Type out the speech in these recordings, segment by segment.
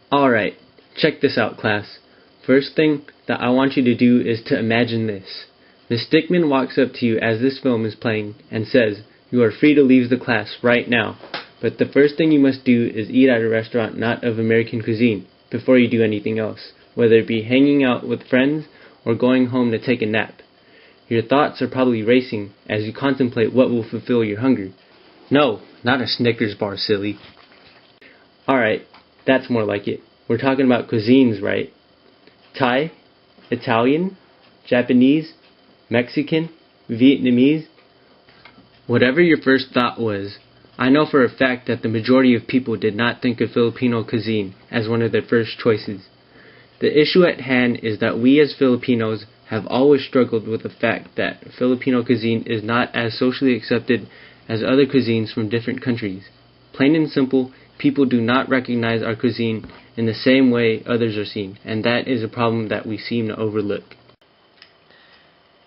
Alright, check this out, class. First thing that I want you to do is to imagine this. Miss Dickman walks up to you as this film is playing and says, "You are free to leave the class right now, but the first thing you must do is eat at a restaurant not of American cuisine before you do anything else, whether it be hanging out with friends or going home to take a nap. Your thoughts are probably racing as you contemplate what will fulfill your hunger. No, not a Snickers bar, silly." Alright, that's more like it. We're talking about cuisines, right? Thai, Italian, Japanese, Mexican, Vietnamese. Whatever your first thought was, I know for a fact that the majority of people did not think of Filipino cuisine as one of their first choices. The issue at hand is that we as Filipinos have always struggled with the fact that Filipino cuisine is not as socially accepted as other cuisines from different countries. Plain and simple, people do not recognize our cuisine in the same way others are seen, and that is a problem that we seem to overlook.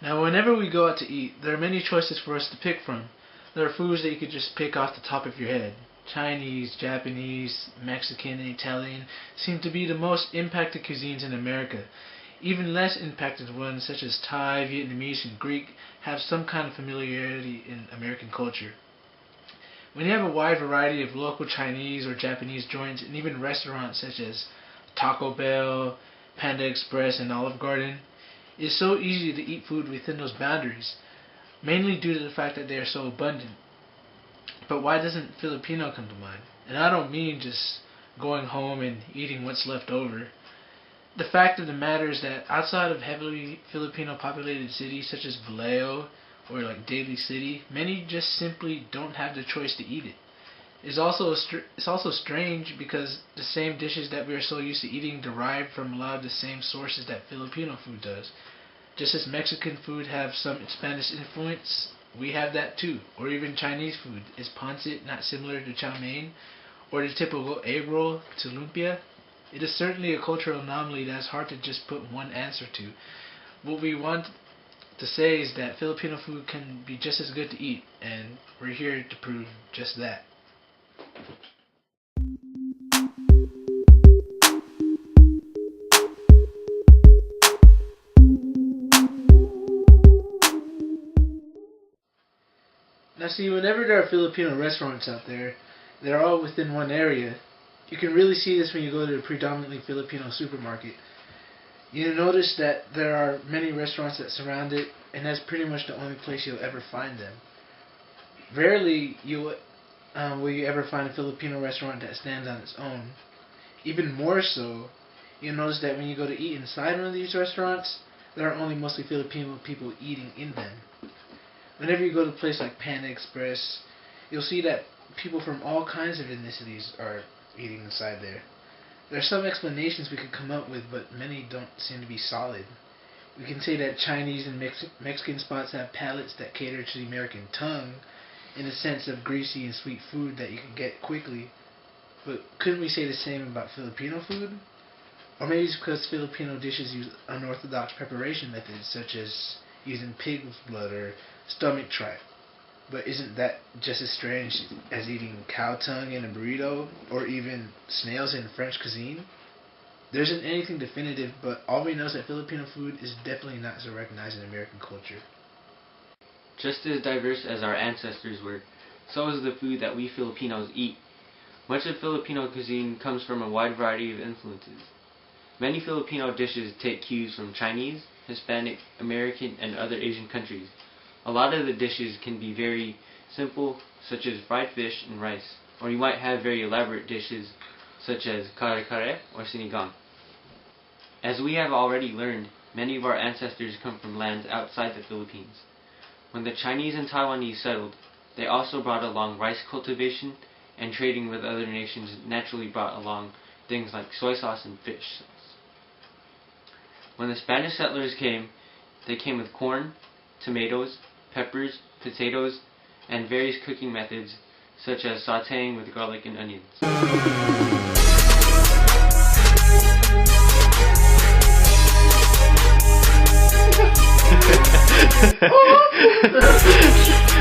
Now, whenever we go out to eat, there are many choices for us to pick from. There are foods that you could just pick off the top of your head. Chinese, Japanese, Mexican, and Italian seem to be the most impacted cuisines in America. Even less impacted ones such as Thai, Vietnamese, and Greek have some kind of familiarity in American culture. When you have a wide variety of local Chinese or Japanese joints and even restaurants such as Taco Bell, Panda Express, and Olive Garden, it is so easy to eat food within those boundaries, mainly due to the fact that they are so abundant. But why doesn't Filipino come to mind? And I don't mean just going home and eating what's left over. The fact of the matter is that outside of heavily Filipino populated cities such as Vallejo or like Daly City, many just simply don't have the choice to eat it. It's also strange because the same dishes that we are so used to eating derive from a lot of the same sources that Filipino food does. Just as Mexican food have some Spanish influence, we have that too. Or even Chinese food. Is pancit not similar to chow mein? Or the typical egg roll to lumpia? It is certainly a cultural anomaly that is hard to just put one answer to. What we want to say is that Filipino food can be just as good to eat, and we're here to prove just that. Now see, whenever there are Filipino restaurants out there, they're all within one area. You can really see this when you go to a predominantly Filipino supermarket. You'll notice that there are many restaurants that surround it, and that's pretty much the only place you'll ever find them. Rarely will you ever find a Filipino restaurant that stands on its own. Even more so, you'll notice that when you go to eat inside one of these restaurants, there are only mostly Filipino people eating in them. Whenever you go to a place like Panda Express, you'll see that people from all kinds of ethnicities are eating inside there. There are some explanations we could come up with, but many don't seem to be solid. We can say that Chinese and Mexican spots have palates that cater to the American tongue, in the sense of greasy and sweet food that you can get quickly. But couldn't we say the same about Filipino food? Or maybe it's because Filipino dishes use unorthodox preparation methods, such as using pig's blood or stomach tripe. But isn't that just as strange as eating cow tongue in a burrito, or even snails in French cuisine? There isn't anything definitive, but all we know is that Filipino food is definitely not so recognized in American culture. Just as diverse as our ancestors were, so is the food that we Filipinos eat. Much of Filipino cuisine comes from a wide variety of influences. Many Filipino dishes take cues from Chinese, Hispanic, American, and other Asian countries. A lot of the dishes can be very simple, such as fried fish and rice, or you might have very elaborate dishes, such as kare-kare or sinigang. As we have already learned, many of our ancestors come from lands outside the Philippines. When the Chinese and Taiwanese settled, they also brought along rice cultivation, and trading with other nations naturally brought along things like soy sauce and fish sauce. When the Spanish settlers came, they came with corn, tomatoes, peppers, potatoes, and various cooking methods such as sautéing with garlic and onions.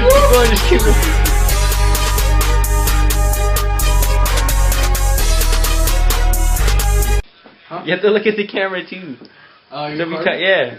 Keep going, just keep going. You have to look at the camera too. Oh, So you're we recording? yeah.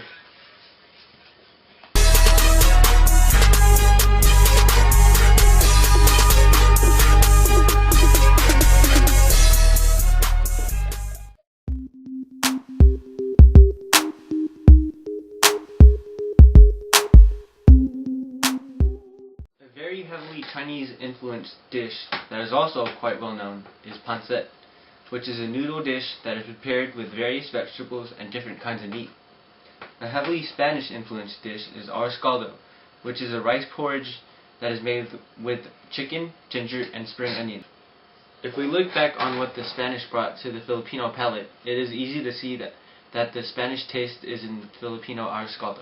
A very heavily Chinese influenced dish that is also quite well known is pancit, which is a noodle dish that is prepared with various vegetables and different kinds of meat. A heavily Spanish influenced dish is arroz caldo, which is a rice porridge that is made with chicken, ginger, and spring onion. If we look back on what the Spanish brought to the Filipino palate, it is easy to see that the Spanish taste is in Filipino arroz caldo.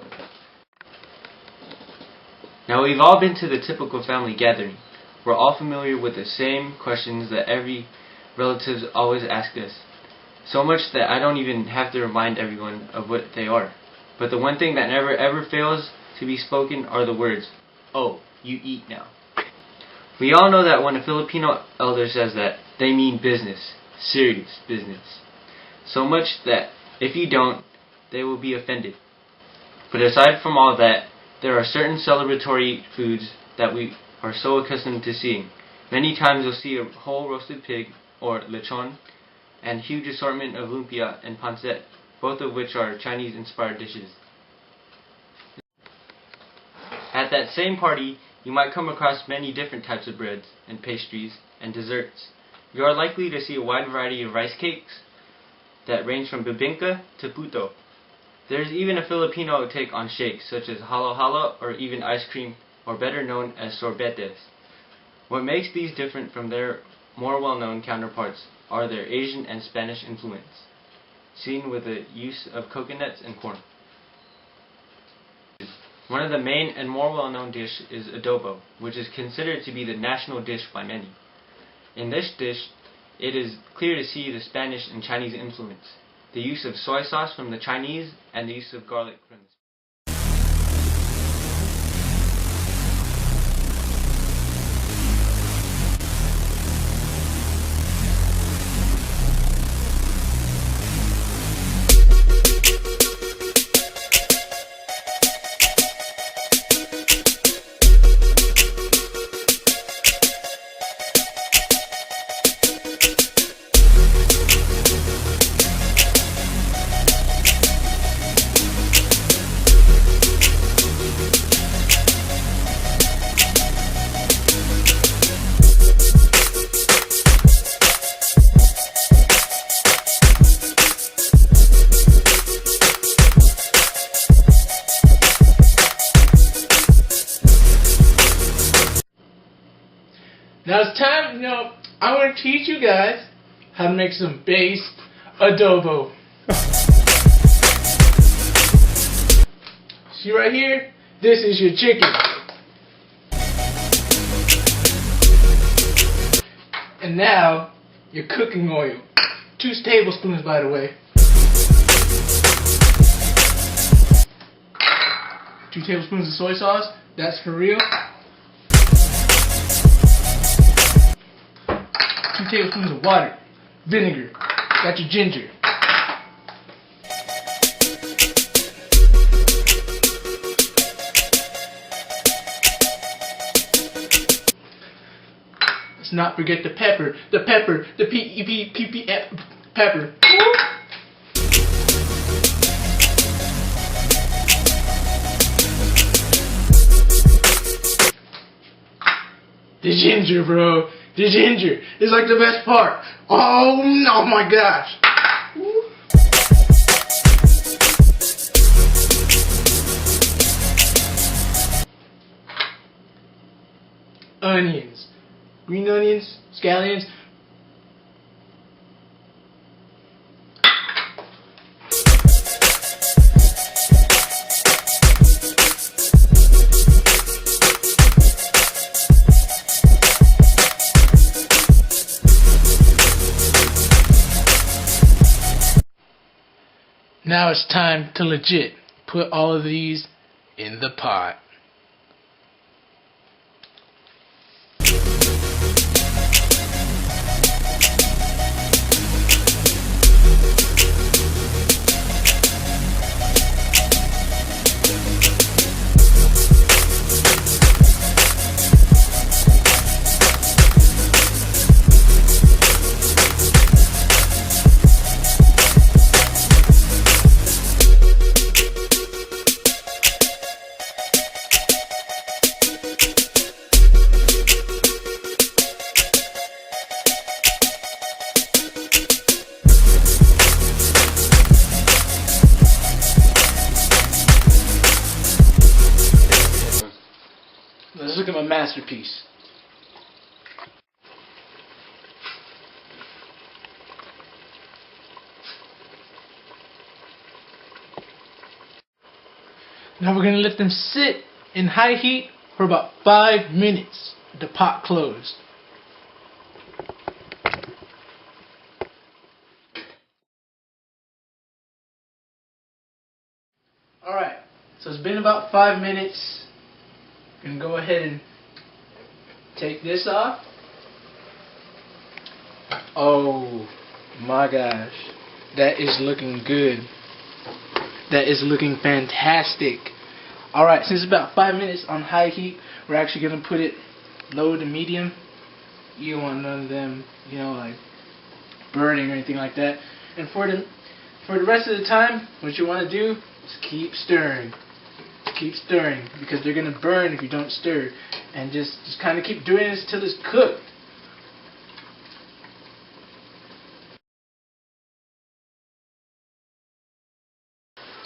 Now we've all been to the typical family gathering. We're all familiar with the same questions that every relatives always ask us. So much that I don't even have to remind everyone of what they are. But the one thing that never ever fails to be spoken are the words, "Oh, you eat now." We all know that when a Filipino elder says that, they mean business, serious business. So much that if you don't, they will be offended. But aside from all that, there are certain celebratory foods that we are so accustomed to seeing. Many times you'll see a whole roasted pig, or lechon, and huge assortment of lumpia and pancit, both of which are Chinese-inspired dishes. At that same party, you might come across many different types of breads and pastries and desserts. You are likely to see a wide variety of rice cakes that range from bibingka to puto. There is even a Filipino take on shakes such as halo-halo or even ice cream, or better known as sorbetes. What makes these different from their more well-known counterparts are their Asian and Spanish influence, seen with the use of coconuts and corn. One of the main and more well-known dish is adobo, which is considered to be the national dish by many. In this dish, it is clear to see the Spanish and Chinese influence, the use of soy sauce from the Chinese, and the use of garlic from the Now it's time, I want to teach you guys how to make some base adobo. See right here? This is your chicken. And now, your cooking oil. 2 tablespoons, by the way. 2 tablespoons of soy sauce. That's for real. 2 tablespoons of water, vinegar, got your ginger. Let's not forget the pepper, the pepper. The ginger, bro. The ginger is like the best part. Oh my gosh. Onions. Green onions, scallions. Now it's time to legit put all of these in the pot. masterpiece. Now we're going to let them sit in high heat for about 5 minutes. The pot closed. Alright, so it's been about 5 minutes. I'm going to go ahead and take this off. Oh my gosh, that is looking good. That is looking fantastic. Alright, since it's about 5 minutes on high heat, we're actually going to put it low to medium. You don't want none of them, like burning or anything like that. And for the rest of the time, what you want to do is keep stirring. Keep stirring, because they're going to burn if you don't stir. And just kind of keep doing this until it's cooked.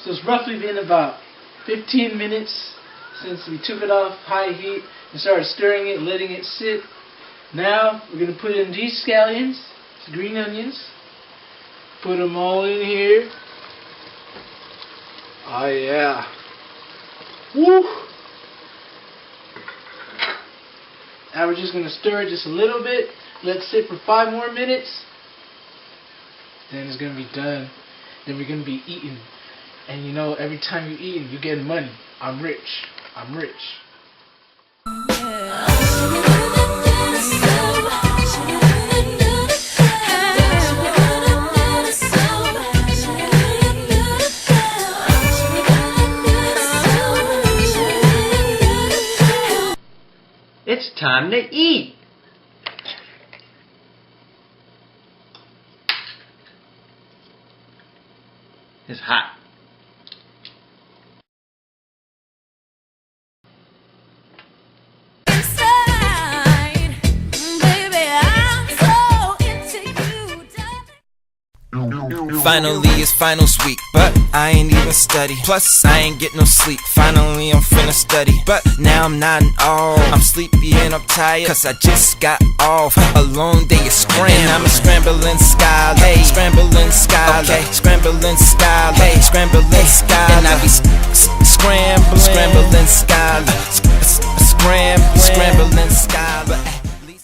So it's roughly been about 15 minutes since we took it off high heat and started stirring it, letting it sit. Now we're going to put in these scallions, these green onions. Put them all in here. Oh yeah. Woo! Now we're just going to stir it just a little bit. Let it sit for 5 more minutes. Then it's going to be done. Then we're going to be eating. And every time you eat, you get money. I'm rich. I'm rich. It's time to eat! It's hot. Finally, it's final sweet, but I ain't even study. Plus, I ain't get no sleep. Finally, I'm finna study, but now I'm nodding off. I'm sleepy and I'm tired, cause I just got off a long day of scrambling. And I'm a scrambling scholar, hey, scrambling scholar, okay, scrambling scholar, hey, scrambling scholar. And